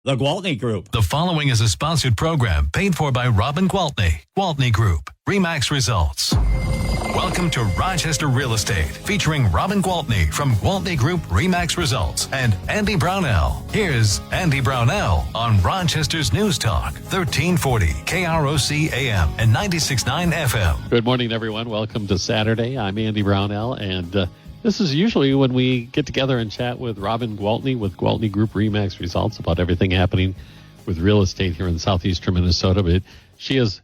The Gwaltney Group. The following is a sponsored program paid for by Robin Gwaltney. Gwaltney Group, RE/MAX Results. Welcome to Rochester Real Estate, featuring Robin Gwaltney from Gwaltney Group, RE/MAX Results, and Andy Brownell. Here's Andy Brownell on Rochester's News Talk, 1340 KROC AM and 96.9 FM. Good morning, everyone. Welcome to Saturday. I'm Andy Brownell, and this is usually when we get together and chat with Robin Gwaltney with Gwaltney Group RE/MAX Results about everything happening with real estate here in southeastern Minnesota. But she is,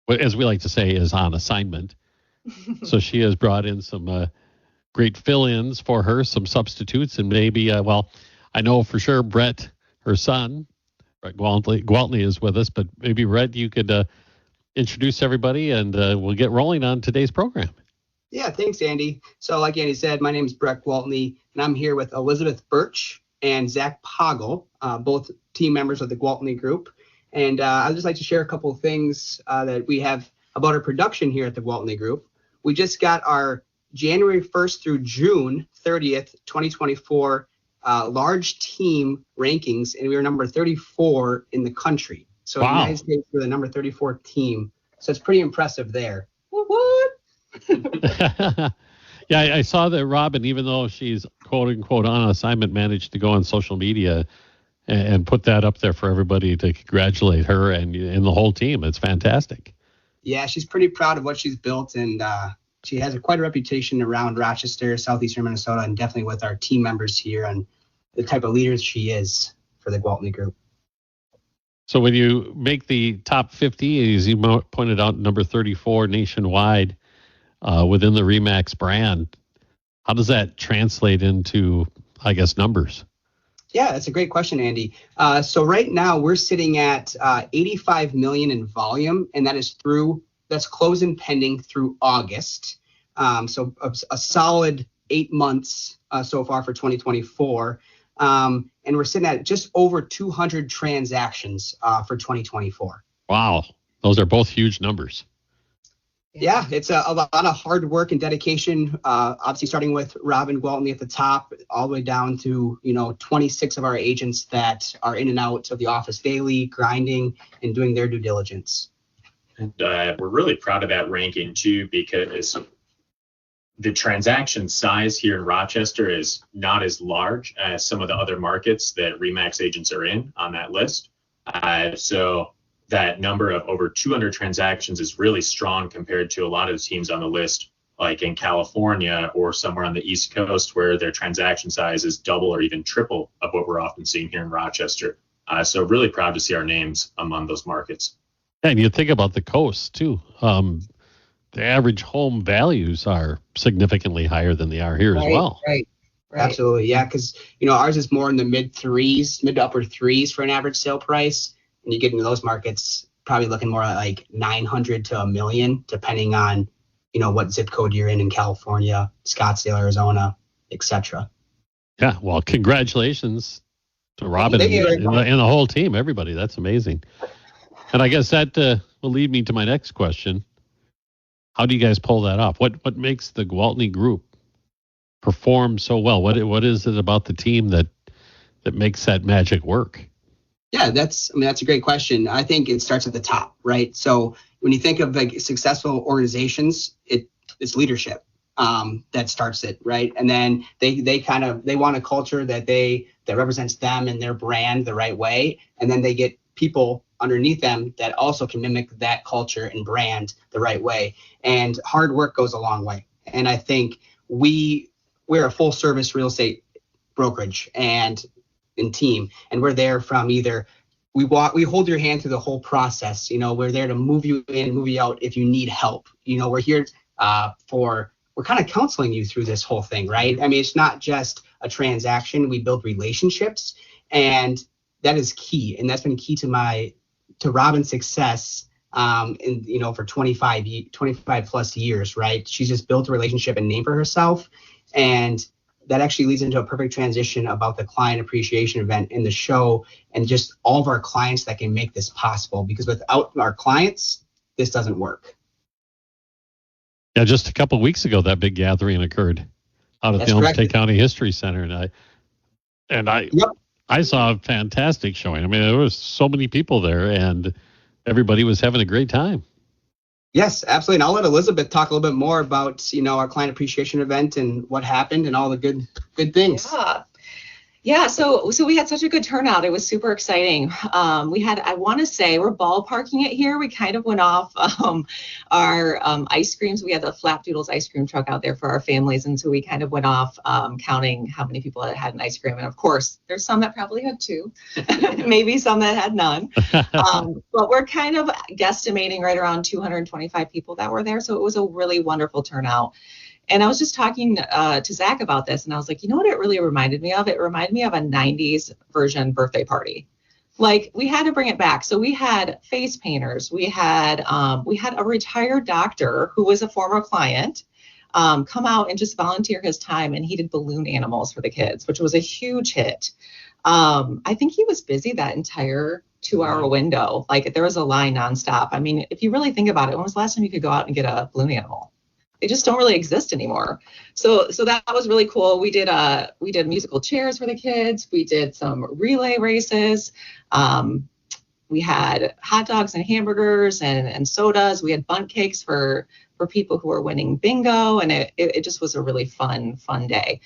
as we like to say, is on assignment. So she has brought in some great fill-ins for her, some substitutes, and maybe, I know for sure Brett, her son, Brett Gwaltney is with us, but maybe, Brett, you could introduce everybody, and we'll get rolling on today's program. Yeah, thanks, Andy. So like Andy said, my name is Brett Gwaltney, and I'm here with Elizabeth Burch and Zach Pagel, both team members of the Gwaltney Group. And I'd just like to share a couple of things that we have about our production here at the Gwaltney Group. We just got our January 1st through June 30th, 2024 large team rankings, and we were number 34 in the country. So wow. In the United States, we're the number 34 team. So it's pretty impressive there. What? Yeah, I saw that Robin, even though she's quote unquote on assignment, managed to go on social media and put that up there for everybody to congratulate her and the whole team. It's fantastic. Yeah, she's pretty proud of what she's built, and she has quite a reputation around Rochester, southeastern Minnesota, and definitely with our team members here and the type of leader she is for the Gwaltney Group. So when you make the top 50, as you pointed out, number 34 nationwide, within the RE/MAX brand, how does that translate into, I guess, numbers? Yeah, that's a great question, Andy. So right now we're sitting at 85 million in volume, and that's closing pending through August. So a solid 8 months so far for 2024. And we're sitting at just over 200 transactions for 2024. Wow, those are both huge numbers. Yeah, it's a lot of hard work and dedication, obviously starting with Robin Gwaltney at the top, all the way down to, 26 of our agents that are in and out of the office daily, grinding and doing their due diligence. And we're really proud of that ranking, too, because the transaction size here in Rochester is not as large as some of the other markets that RE/MAX agents are in on that list. So that number of over 200 transactions is really strong compared to a lot of the teams on the list, like in California or somewhere on the East Coast, where their transaction size is double or even triple of what we're often seeing here in Rochester. So really proud to see our names among those markets. And you think about the coast, too. The average home values are significantly higher than they are here as well. Right. Absolutely, yeah, because, ours is more in the mid to upper threes for an average sale price. And you get into those markets, probably looking more at like 900 to $1 million, depending on, what zip code you're in California, Scottsdale, Arizona, etc. Yeah, well, congratulations to Robin and the whole team, everybody. That's amazing. And I guess that will lead me to my next question. How do you guys pull that off? What makes the Gwaltney Group perform so well? What is it about the team that makes that magic work? Yeah, that's a great question. I think it starts at the top, right? So when you think of like successful organizations, it's leadership that starts it, right? And then they want a culture that represents them and their brand the right way, and then they get people underneath them that also can mimic that culture and brand the right way. And hard work goes a long way. And I think we're a full service real estate brokerage and team, and we're there from either we hold your hand through the whole process. We're there to move you in, move you out if you need help. We're here we're kind of counseling you through this whole thing, right? I mean, it's not just a transaction. We build relationships, and that is key. And that's been key to Robin's success for 25 plus years, right? She's just built a relationship and name for herself, and that actually leads into a perfect transition about the client appreciation event in the show and just all of our clients that can make this possible, because without our clients, this doesn't work. Yeah, just a couple of weeks ago, that big gathering occurred out at the Olmsted County History Center, and I I saw a fantastic showing. I mean, there was so many people there, and everybody was having a great time. Yes, absolutely. And I'll let Elizabeth talk a little bit more about, our client appreciation event and what happened and all the good things. Yeah, so we had such a good turnout. It was super exciting. We had, I want to say, we're ballparking it here. We kind of went off our ice creams. We had the Flapdoodles ice cream truck out there for our families. And so we kind of went off counting how many people had an ice cream. And of course, there's some that probably had two, maybe some that had none. But we're kind of guesstimating right around 225 people that were there. So it was a really wonderful turnout. And I was just talking to Zach about this, and I was like, you know what it really reminded me of? It reminded me of a 90s version birthday party. Like, we had to bring it back. So we had face painters. We had a retired doctor who was a former client come out and just volunteer his time, and he did balloon animals for the kids, which was a huge hit. I think he was busy that entire 2-hour window. Like, there was a line nonstop. I mean, if you really think about it, when was the last time you could go out and get a balloon animal? They just don't really exist anymore. So that was really cool. We did musical chairs for the kids. We did some relay races. We had hot dogs and hamburgers and sodas. We had bundt cakes for people who were winning bingo, and it just was a really fun day.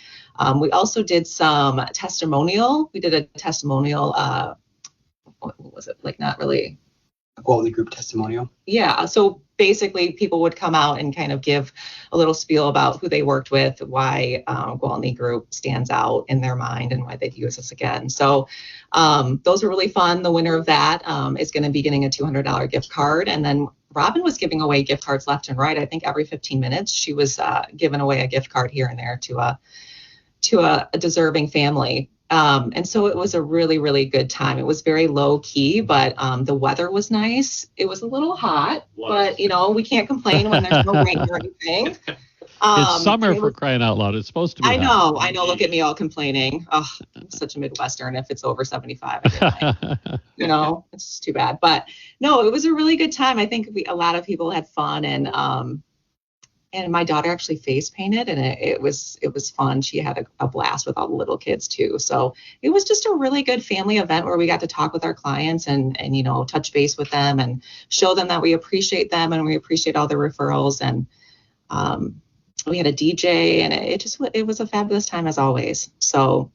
We also did some testimonial. We did a testimonial. What was it? Like, not really. A Gwaltney Group testimonial. Yeah. So basically, people would come out and kind of give a little spiel about who they worked with, why Gwaltney Group stands out in their mind, and why they'd use us again. So those were really fun. The winner of that is going to be getting a $200 gift card. And then Robin was giving away gift cards left and right. I think every 15 minutes, she was giving away a gift card here and there to a deserving family. And so it was a really, really good time. It was very low key, but the weather was nice. It was a little hot, but we can't complain when there's no rain or anything. It's summer, for crying out loud. It's supposed to be. I know. Look at me all complaining. Oh, I'm such a Midwestern. If it's over 75, it's too bad. But no, it was a really good time. I think a lot of people had fun, and my daughter actually face painted, and it was fun. She had a blast with all the little kids too. So it was just a really good family event where we got to talk with our clients and touch base with them and show them that we appreciate them and we appreciate all the referrals. And we had a DJ, and it was a fabulous time as always. So,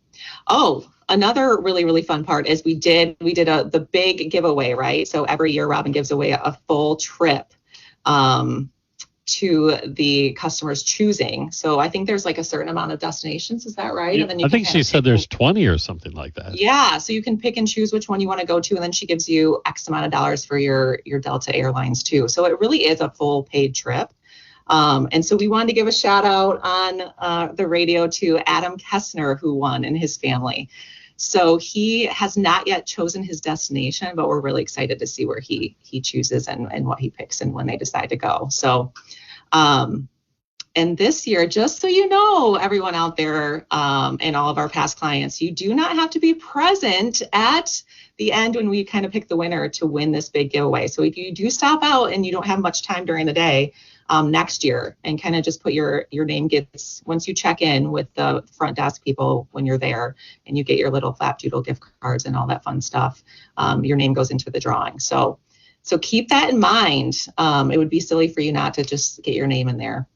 another really, really fun part is we did the big giveaway, right? So every year Robin gives away a full trip to the customer's choosing. So I think there's like a certain amount of destinations. Is that right? Yeah, and then I think she said there's 20 or something like that. Yeah. So you can pick and choose which one you want to go to. And then she gives you X amount of dollars for your Delta Airlines too. So it really is a full paid trip. And so we wanted to give a shout out on the radio to Adam Kessner, who won, and his family. So he has not yet chosen his destination, but we're really excited to see where he chooses and what he picks and when they decide to go. So, and this year, just so you know, everyone out there and all of our past clients, you do not have to be present at the end when we kind of pick the winner to win this big giveaway. So if you do stop out and you don't have much time during the day, next year, and kind of just put your name gets, once you check in with the front desk people when you're there and you get your little Flapdoodle gift cards and all that fun stuff, your name goes into the drawing. So keep that in mind. It would be silly for you not to just get your name in there.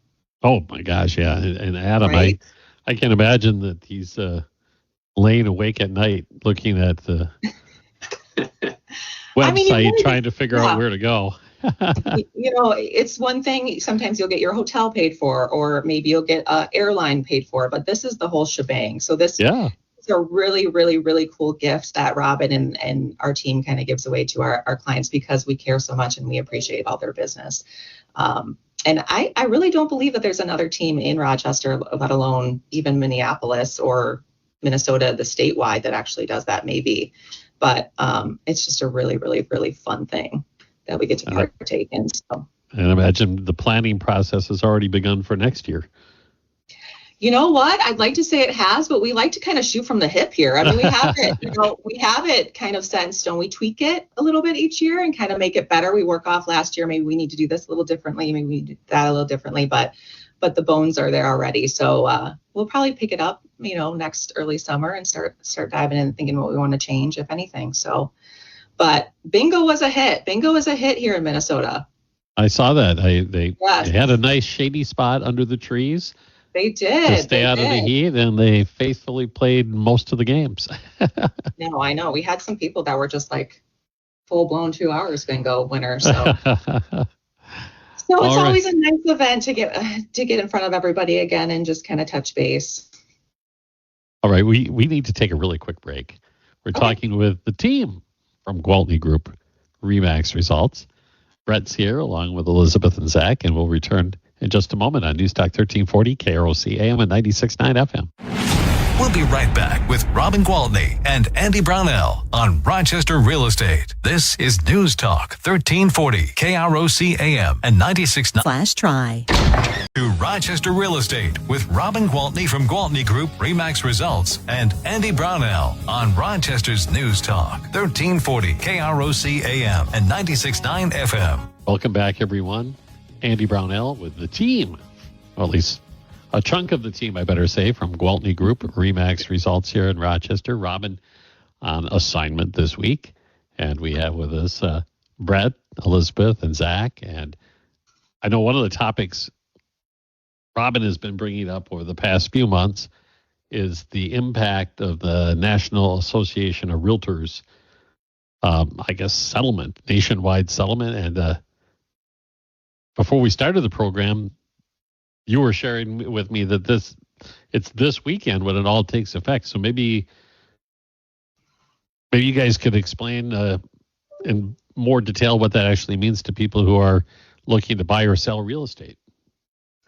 Oh my gosh, yeah. And Adam, right? I can imagine that he's laying awake at night looking at the website, trying to figure out where to go. It's one thing. Sometimes you'll get your hotel paid for, or maybe you'll get an airline paid for, but this is the whole shebang. So this is a really, really, really cool gift that Robin and our team kind of gives away to our clients because we care so much and we appreciate all their business. And I really don't believe that there's another team in Rochester, let alone even Minneapolis or Minnesota, the statewide, that actually does that maybe. But it's just a really, really, really fun thing that we get to partake in. So. And imagine the planning process has already begun for next year. You know what? I'd like to say it has, but we like to kind of shoot from the hip here. I mean, we have it, we have it kind of set in stone. We tweak it a little bit each year and kind of make it better. We work off last year. Maybe we need to do this a little differently. Maybe we do that a little differently, but the bones are there already. So we'll probably pick it up next early summer and start diving in and thinking what we want to change, if anything. So, but bingo was a hit. Bingo is a hit here in Minnesota. I saw that. They Yes. had a nice shady spot under the trees. They did. To stay out of the heat, and they faithfully played most of the games. No, I know. We had some people that were just like full-blown 2 hours bingo winners. So, so it's always a nice event to get in front of everybody again and just kind of touch base. All right, we need to take a really quick break. We're talking with the team from Gwaltney Group RE/MAX Results. Brett's here along with Elizabeth and Zach, and we'll return in just a moment on News Talk 1340, KROC AM and 96.9 FM. We'll be right back with Robin Gwaltney and Andy Brownell on Rochester Real Estate. This is News Talk 1340, KROC AM and 96.9. /try. To Rochester Real Estate with Robin Gwaltney from Gwaltney Group RE/MAX Results and Andy Brownell on Rochester's News Talk 1340, KROC AM and 96.9 FM. Welcome back, everyone. Andy Brownell with the team, or at least a chunk of the team, I better say, from Gwaltney Group RE/MAX Results here in Rochester. Robin on assignment this week, and we have with us Brett, Elizabeth, and Zach. And I know one of the topics Robin has been bringing up over the past few months is the impact of the National Association of Realtors, settlement, nationwide settlement. And before we started the program, you were sharing with me that it's this weekend when it all takes effect. So maybe you guys could explain in more detail what that actually means to people who are looking to buy or sell real estate.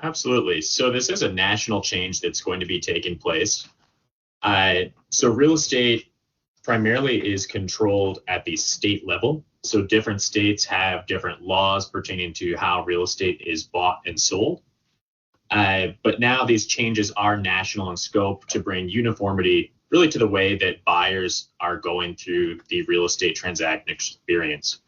Absolutely. So this is a national change that's going to be taking place. So real estate primarily is controlled at the state level. So different states have different laws pertaining to how real estate is bought and sold. But now these changes are national in scope to bring uniformity really to the way that buyers are going through the real estate transaction experience.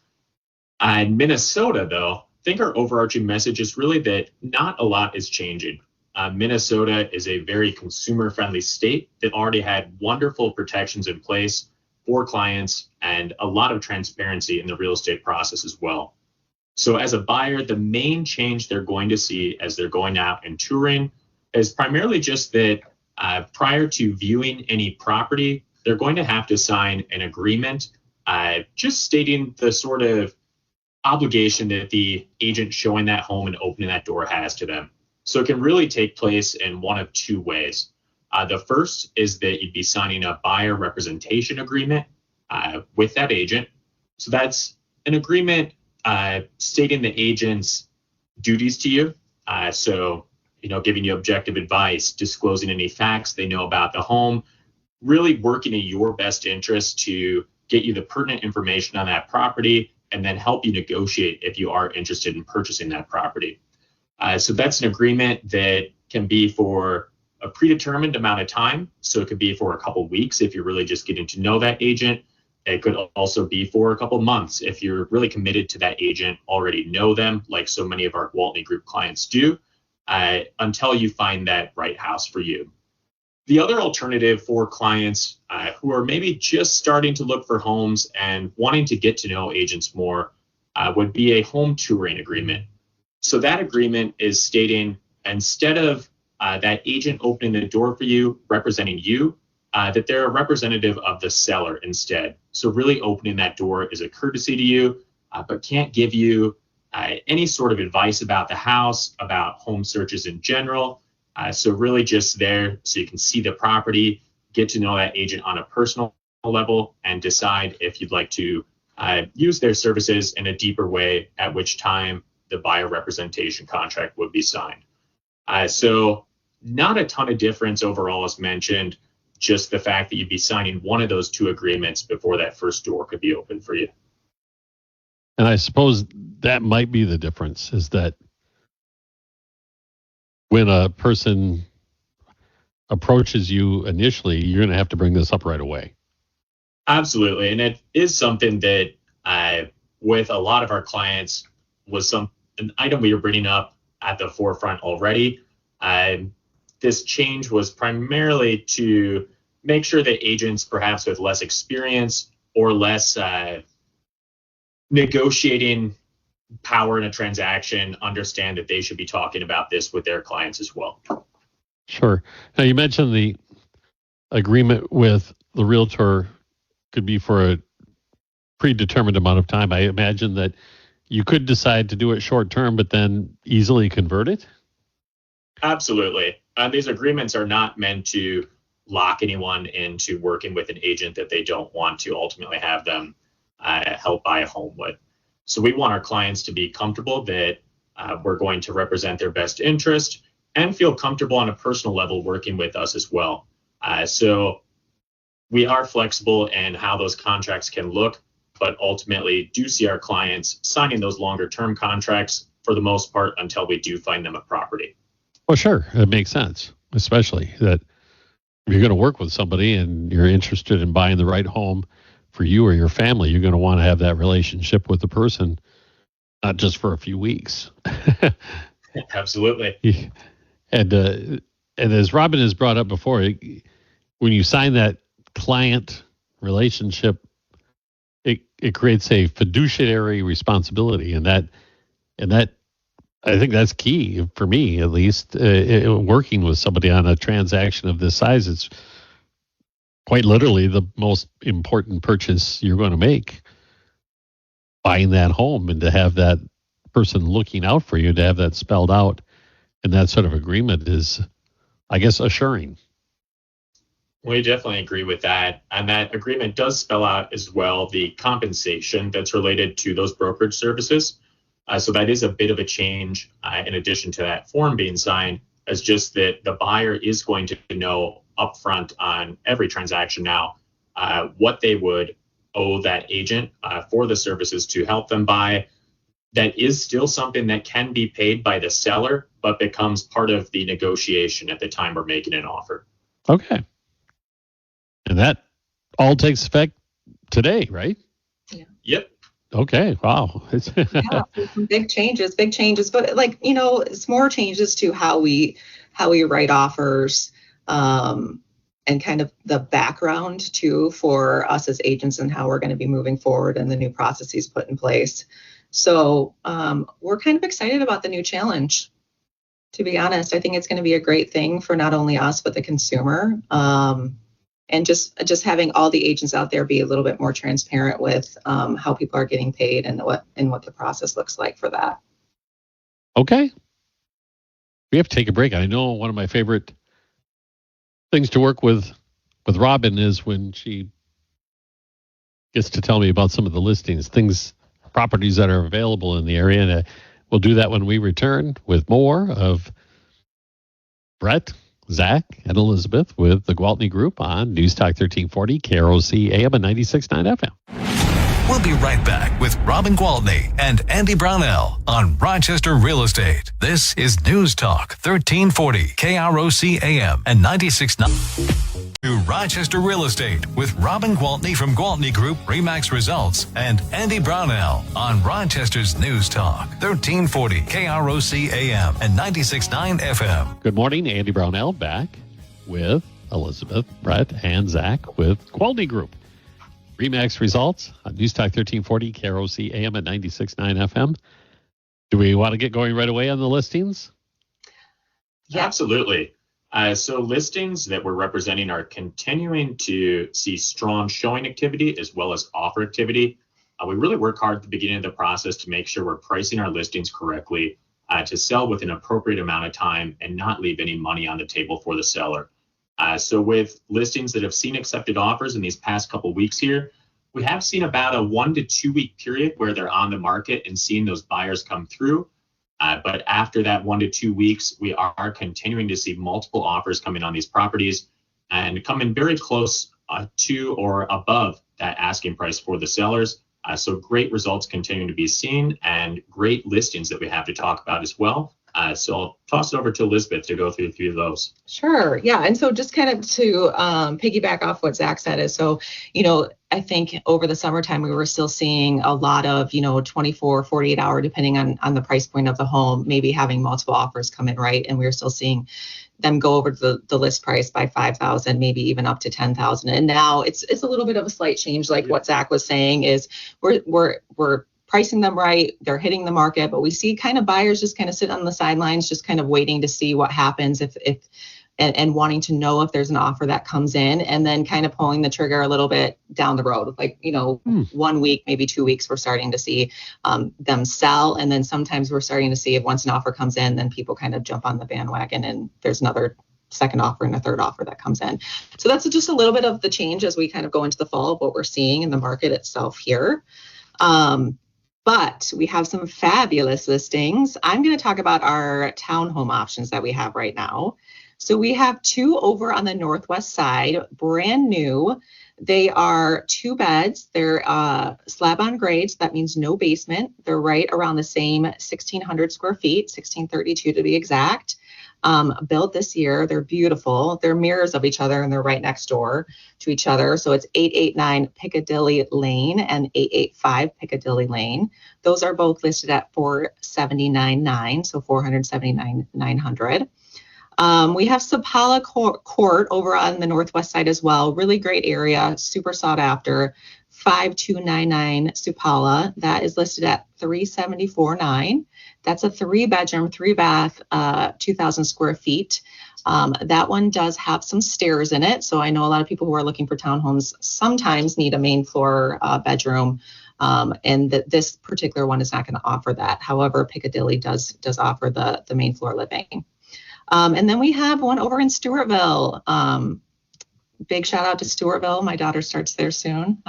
In Minnesota, though, I think our overarching message is really that not a lot is changing. Minnesota is a very consumer-friendly state that already had wonderful protections in place for clients and a lot of transparency in the real estate process as well. So as a buyer, the main change they're going to see as they're going out and touring is primarily just that prior to viewing any property, they're going to have to sign an agreement just stating the sort of obligation that the agent showing that home and opening that door has to them. So it can really take place in one of two ways. The first is that you'd be signing a buyer representation agreement with that agent. So that's an agreement stating the agent's duties to you. So, giving you objective advice, disclosing any facts they know about the home, really working in your best interest to get you the pertinent information on that property and then help you negotiate if you are interested in purchasing that property. So that's an agreement that can be for a predetermined amount of time. So it could be for a couple of weeks if you're really just getting to know that agent. It could also be for a couple of months if you're really committed to that agent, already know them, like so many of our Gwaltney Group clients do, until you find that right house for you. The other alternative for clients who are maybe just starting to look for homes and wanting to get to know agents more would be a home touring agreement. So that agreement is stating instead of that agent opening the door for you, representing you, that they're a representative of the seller instead. So really opening that door is a courtesy to you, but can't give you any sort of advice about the house, about home searches in general. So really just there so you can see the property, get to know that agent on a personal level, and decide if you'd like to use their services in a deeper way, at which time the buyer representation contract would be signed. So not a ton of difference overall, as mentioned, just the fact that you'd be signing one of those two agreements before that first door could be open for you. And I suppose that might be the difference, is that when a person approaches you initially, you're going to have to bring this up right away. Absolutely. And it is something that with a lot of our clients was an item we were bringing up at the forefront already. this change was primarily to make sure that agents perhaps with less experience or less negotiating power in a transaction understand that they should be talking about this with their clients as well. Sure. Now, you mentioned the agreement with the realtor could be for a predetermined amount of time. I imagine that you could decide to do it short term, but then easily convert it? Absolutely. These agreements are not meant to lock anyone into working with an agent that they don't want to ultimately have them help buy a home with. So we want our clients to be comfortable that we're going to represent their best interest and feel comfortable on a personal level working with us as well. So we are flexible in how those contracts can look, but ultimately do see our clients signing those longer term contracts for the most part until we do find them a property. Well, sure. It makes sense, especially that if you're going to work with somebody and you're interested in buying the right home for you or your family, you're going to want to have that relationship with the person, not just for a few weeks. Absolutely. And as Robin has brought up before, when you sign that client relationship, it creates a fiduciary responsibility, and that I think that's key for me, at least, working with somebody on a transaction of this size. It's quite literally the most important purchase you're going to make, buying that home, and to have that person looking out for you, to have that spelled out in that sort of agreement is, I guess, assuring. We definitely agree with that. And that agreement does spell out as well the compensation that's related to those brokerage services. So that is a bit of a change in addition to that form being signed, as just that the buyer is going to know upfront on every transaction now what they would owe that agent for the services to help them buy. That is still something that can be paid by the seller, but becomes part of the negotiation at the time we're making an offer. Okay. And that all takes effect today, right? Yeah. Yep. Okay. Wow. Yeah, some big changes, but it's more changes to how we write offers, and kind of the background too for us as agents and how we're going to be moving forward and the new processes put in place. So we're kind of excited about the new challenge. To be honest, I think it's going to be a great thing for not only us but the consumer. And just having all the agents out there be a little bit more transparent with how people are getting paid and what the process looks like for that. Okay. We have to take a break. I know one of my favorite things to work with Robin is when she gets to tell me about some of the listings, properties that are available in the area. And we'll do that when we return with more of Brett, Zach, and Elizabeth with the Gwaltney Group on News Talk 1340, KROC AM and 96.9 FM. We'll be right back with Robin Gwaltney and Andy Brownell on Rochester Real Estate. This is News Talk 1340, KROC AM and 96.9. To Rochester Real Estate with Robin Gwaltney from Gwaltney Group-RE Results and Andy Brownell on Rochester's News Talk 1340 KROC AM and 96.9 FM. Good morning, Andy Brownell back with Elizabeth, Brett, and Zach with Gwaltney Group. RE Results on News Talk 1340 KROC AM at 96.9 FM. Do we want to get going right away on the listings? Yeah. Absolutely. So listings that we're representing are continuing to see strong showing activity as well as offer activity. We really work hard at the beginning of the process to make sure we're pricing our listings correctly to sell with an appropriate amount of time and not leave any money on the table for the seller. So with listings that have seen accepted offers in these past couple weeks here, we have seen about a 1 to 2 week period where they're on the market and seeing those buyers come through. But after that 1 to 2 weeks, we are continuing to see multiple offers come in on these properties and come in very close to or above that asking price for the sellers. So great results continuing to be seen and great listings that we have to talk about as well. So I'll toss it over to Elizabeth to go through a few of those. Sure. Yeah. And so just kind of to piggyback off what Zach said is, so, I think over the summertime, we were still seeing a lot of, 24, 48 hour, depending on the price point of the home, maybe having multiple offers come in, right? And we were still seeing them go over the list price by 5,000, maybe even up to 10,000. And now it's a little bit of a slight change. Like what Zach was saying is we're pricing them right. They're hitting the market, but we see kind of buyers just kind of sit on the sidelines, just kind of waiting to see what happens and wanting to know if there's an offer that comes in, and then kind of pulling the trigger a little bit down the road. Like, 1 week, maybe 2 weeks, we're starting to see them sell. And then sometimes we're starting to see if once an offer comes in, then people kind of jump on the bandwagon and there's another second offer and a third offer that comes in. So that's just a little bit of the change as we kind of go into the fall of what we're seeing in the market itself here. But we have some fabulous listings. I'm going to talk about our townhome options that we have right now. So we have 2 over on the northwest side, brand new. They are 2 beds. They're slab on grade, so that means no basement. They're right around the same 1,600 square feet, 1,632 to be exact. Built this year. They're beautiful. They're mirrors of each other, and they're right next door to each other. So it's 889 Piccadilly Lane and 885 Piccadilly Lane. Those are both listed at $479,900, so $479,900. We have Sapala Court over on the northwest side as well. Really great area, super sought after. 5299 Supala. That is listed at $374,900. That's a 3-bedroom, 3-bath, 2,000 square feet. That one does have some stairs in it. So I know a lot of people who are looking for townhomes sometimes need a main floor bedroom. And this particular one is not going to offer that. However, Piccadilly does offer the main floor living. And then we have one over in Stewartville. Big shout out to Stewartville. My daughter starts there soon.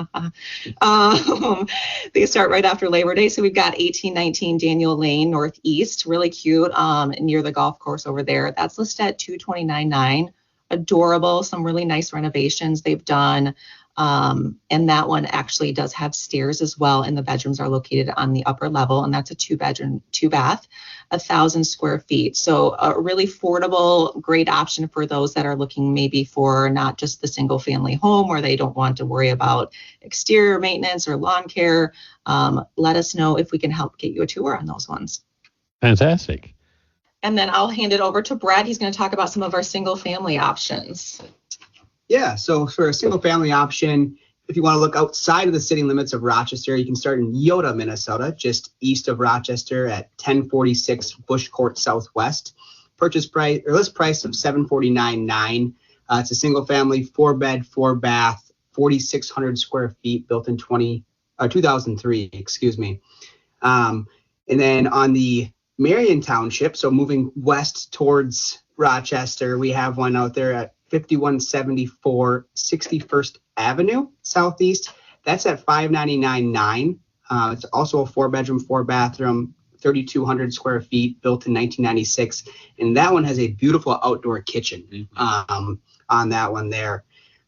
They start right after Labor Day. So we've got 1819 Daniel Lane Northeast, really cute, near the golf course over there. That's listed at $229,900. Adorable, some really nice renovations they've done. And that one actually does have stairs as well, and the bedrooms are located on the upper level, and that's a 2-bedroom, 2-bath, 1,000 square feet. So a really affordable, great option for those that are looking maybe for not just the single family home where they don't want to worry about exterior maintenance or lawn care. Let us know if we can help get you a tour on those ones. Fantastic. And then I'll hand it over to Brad. He's going to talk about some of our single family options. Yeah, so for a single family option, if you want to look outside of the city limits of Rochester, you can start in Yoda, Minnesota, just east of Rochester at 1046 Bush Court Southwest. Purchase price or list price of $749,900. It's a single family, 4-bed, 4-bath, 4,600 square feet, built in 2003. Excuse me. And then on the Marion Township, so moving west towards Rochester, we have one out there at 5174 61st Avenue Southeast. That's at $599,900. It's also a 4-bedroom, 4-bathroom, 3,200 square feet, built in 1996. And that one has a beautiful outdoor kitchen on that one there.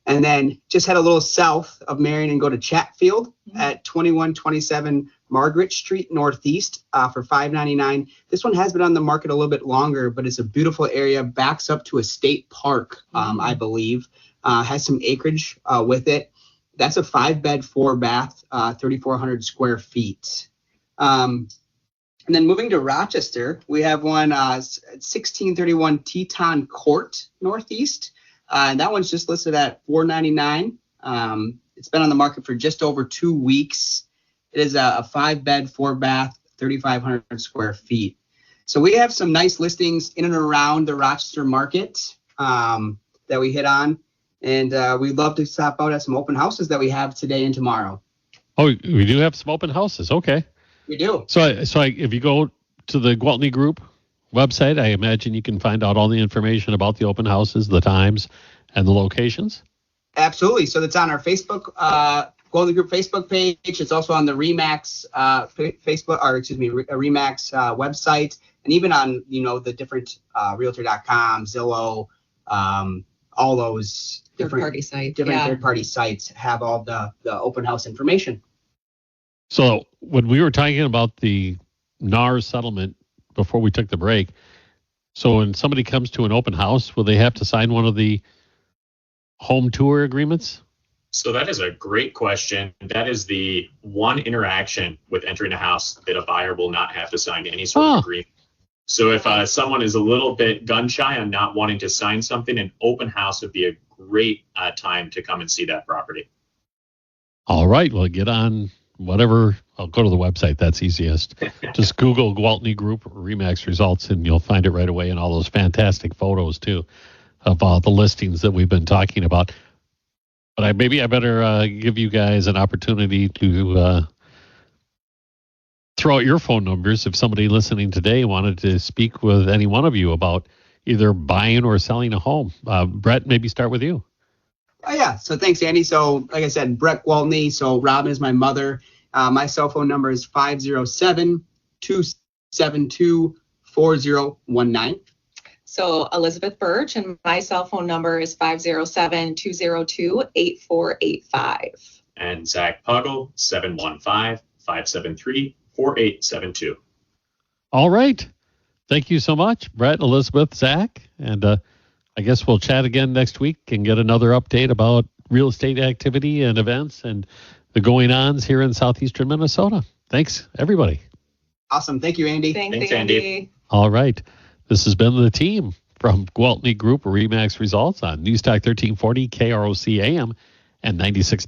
And then just head a little south of Marion and go to Chatfield at 2127 Margaret Street Northeast for $599,000. This one has been on the market a little bit longer, but it's a beautiful area. Backs up to a state park, I believe. Has some acreage with it. That's a 5-bed, 4-bath, 3,400 square feet. And then moving to Rochester, we have one 1631 Teton Court Northeast. And that one's just listed at $499,000. It's been on the market for just over 2 weeks. It is a 5-bed, 4-bath, 3,500 square feet. So we have some nice listings in and around the Rochester market that we hit on. And we'd love to stop out at some open houses that we have today and tomorrow. Oh, we do have some open houses. Okay. We do. So if you go to the Gwaltney Group website, I imagine you can find out all the information about the open houses, the times, and the locations. Absolutely. So it's on our Facebook, Gwaltney Group Facebook page. It's also on the RE/MAX RE/MAX website, and even on the different Realtor.com, Zillow, all those different third-party sites have all the open house information. So when we were talking about the NAR settlement before we took the break. So when somebody comes to an open house, will they have to sign one of the home tour agreements? So that is a great question. That is the one interaction with entering a house that a buyer will not have to sign any sort of agreement. So if someone is a little bit gun shy on not wanting to sign something, an open house would be a great time to come and see that property. All right. Well, get on whatever. I'll go to the website. That's easiest. Just Google Gwaltney Group RE/MAX results, and you'll find it right away, and all those fantastic photos, too, of the listings that we've been talking about. But I better give you guys an opportunity to throw out your phone numbers if somebody listening today wanted to speak with any one of you about either buying or selling a home. Brett, maybe start with you. Oh, yeah. So thanks, Andy. So like I said, Brett Gwaltney. So Robin is my mother. My cell phone number is 507-272-4019. So Elizabeth Burch, and my cell phone number is 507-202-8485. And Zach Pagel, 715-573-4872. All right. Thank you so much, Brett, Elizabeth, Zach. And I guess we'll chat again next week and get another update about real estate activity and events and the going-ons here in southeastern Minnesota. Thanks, everybody. Awesome. Thank you, Andy. Thanks, Andy. All right. This has been the team from Gwaltney Group RE/MAX Results on News Talk 1340 KROC AM and 96.